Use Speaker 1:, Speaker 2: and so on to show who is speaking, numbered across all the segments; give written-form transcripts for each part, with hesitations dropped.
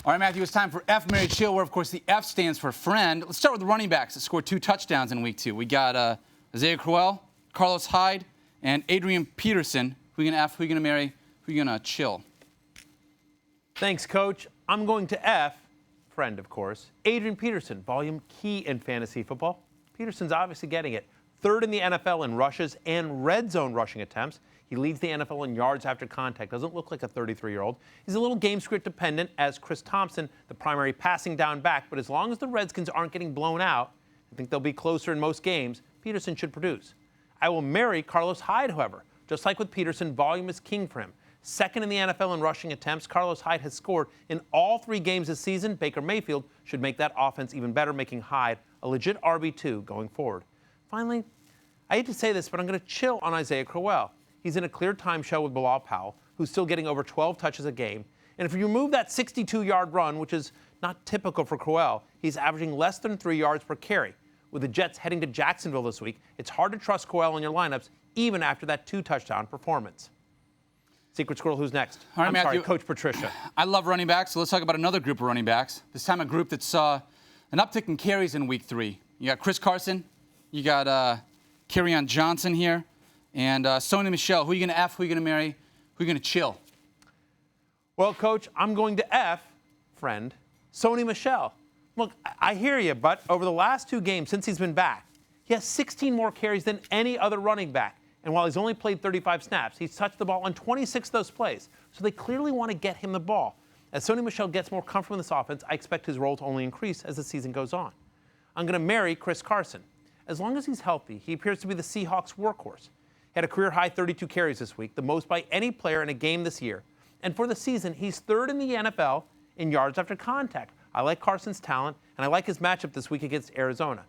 Speaker 1: All right, Matthew, it's time for F, Marry, Chill, where, of course, the F stands for friend. Let's start with the running backs that scored 2 touchdowns in Week 2. We got Isaiah Crowell, Carlos Hyde, and Adrian Peterson. Who are you going to F, who are you going to marry, who are you going to chill?
Speaker 2: Thanks, Coach. I'm going to F, friend, of course, Adrian Peterson, volume key in fantasy football. Peterson's obviously getting it. 3rd in the NFL in rushes and red zone rushing attempts. He leads the NFL in yards after contact. Doesn't look like a 33-year-old. He's a little game script dependent as Chris Thompson, the primary passing down back. But as long as the Redskins aren't getting blown out, I think they'll be closer in most games, Peterson should produce. I will marry Carlos Hyde, however. Just like with Peterson, volume is king for him. 2nd in the NFL in rushing attempts, Carlos Hyde has scored in all 3 games this season. Baker Mayfield should make that offense even better, making Hyde a legit RB2 going forward. Finally, I hate to say this, but I'm going to chill on Isaiah Crowell. He's in a clear time show with Bilal Powell, who's still getting over 12 touches a game. And if you remove that 62-yard run, which is not typical for Crowell, he's averaging less than 3 yards per carry. With the Jets heading to Jacksonville this week, it's hard to trust Crowell in your lineups, even after that 2-touchdown performance. Secret Squirrel, who's next?
Speaker 1: All right,
Speaker 2: I'm
Speaker 1: Matthew,
Speaker 2: sorry, Coach Patricia.
Speaker 1: I love running backs, so let's talk about another group of running backs. This time a group that saw an uptick in carries in Week 3. You got CHRIS CARSON, you got Kerryon Johnson here, and Sony Michel. Who are you going to F, who are you going to marry, who are you going to chill?
Speaker 2: Well, Coach, I'm going to F, friend, Sony Michel. Look, I hear you, but over the last 2 games since he's been back, he has 16 more carries than any other running back. And while he's only played 35 snaps, he's touched the ball on 26 of those plays. So they clearly want to get him the ball. As Sony Michel gets more comfortable in this offense, I expect his role to only increase as the season goes on. I'm going to marry CHRIS CARSON. As long as he's healthy, he appears to be the Seahawks' workhorse. He had a career-high 32 carries this week, the most by any player in a game this year. And for the season, he's 3rd in the NFL in yards after contact. I like Carson's talent, and I like his matchup this week against Arizona.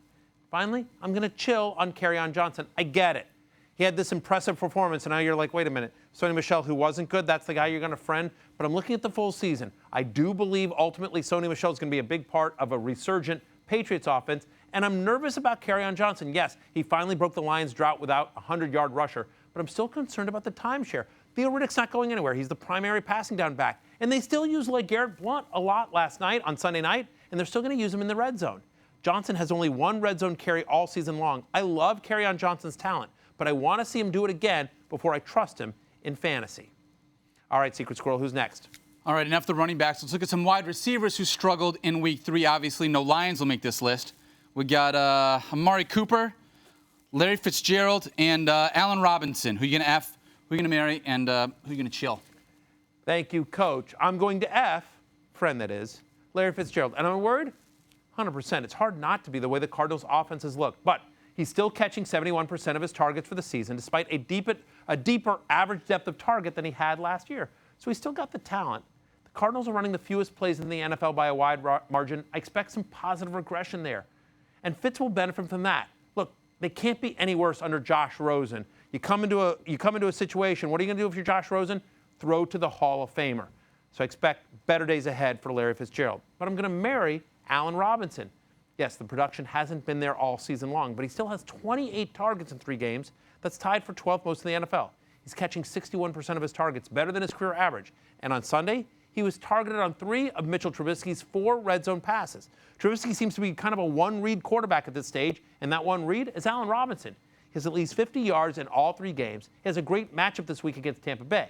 Speaker 2: Finally, I'm going to chill on Kerryon Johnson. I get it. He had this impressive performance, and now you're like, wait a minute. Sony Michel, who wasn't good, that's the guy you're going to friend. But I'm looking at the full season. I do believe ultimately Sony Michel is going to be a big part of a resurgent Patriots offense, and I'm nervous about Kerryon Johnson. Yes, he finally broke the Lions' drought without a 100-yard rusher, but I'm still concerned about the timeshare. Theo Riddick's not going anywhere. He's the primary passing down back. And they still used LeGarrette Blount a lot last night on Sunday night, and they're still going to use him in the red zone. Johnson has only 1 red zone carry all season long. I love Kerryon Johnson's talent, but I want to see him do it again before I trust him in fantasy. All right, Secret Squirrel, who's next?
Speaker 1: All right, enough the running backs. Let's look at some wide receivers who struggled in Week 3. Obviously, no Lions will make this list. We got Amari Cooper, Larry Fitzgerald, and Allen Robinson. Who are you going to F, who are you going to marry, and who are you going to chill?
Speaker 2: Thank you, Coach. I'm going to F, friend that is, Larry Fitzgerald. And I'm worried? 100%. It's hard not to be the way the Cardinals' offenses look. But he's still catching 71% of his targets for the season, despite a deeper average depth of target than he had last year. So he's still got the talent. The Cardinals are running the fewest plays in the NFL by a wide margin. I expect some positive regression there. And Fitz will benefit from that. Look, they can't be any worse under Josh Rosen. You come into a situation, what are you going to do if you're Josh Rosen? Throw to the Hall of Famer. So I expect better days ahead for Larry Fitzgerald. But I'm going to marry Allen Robinson. Yes, the production hasn't been there all season long, but he still has 28 targets in 3 games. That's tied for 12th most in the NFL. He's catching 61% of his targets, better than his career average. And on Sunday, he was targeted on 3 of Mitchell Trubisky's 4 red zone passes. Trubisky seems to be kind of a one-read quarterback at this stage, and that one read is Allen Robinson. He has at least 50 yards in all 3 games. He has a great matchup this week against Tampa Bay.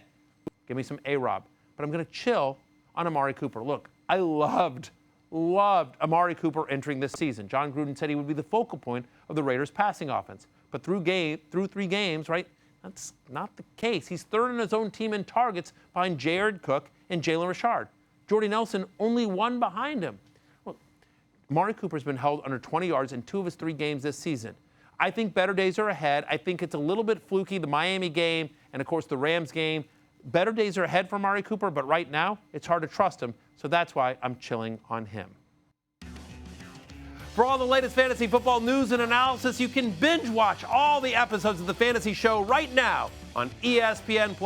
Speaker 2: Give me some A-Rob. But I'm going to chill on Amari Cooper. Look, I loved Amari Cooper entering this season. John Gruden said he would be the focal point of the Raiders' passing offense. But through 3 games, right, that's not the case. He's 3rd in his own team in targets behind Jared Cook and Jalen Richard. Jordy Nelson only 1 behind him. Look, Amari Cooper's been held under 20 yards in 2 of his 3 games this season. I think better days are ahead. I think it's a little bit fluky, the Miami game and, of course, the Rams game. Better days are ahead for Amari Cooper, but right now it's hard to trust him, so that's why I'm chilling on him. For all the latest fantasy football news and analysis, you can binge watch all the episodes of the Fantasy Show right now on ESPN+.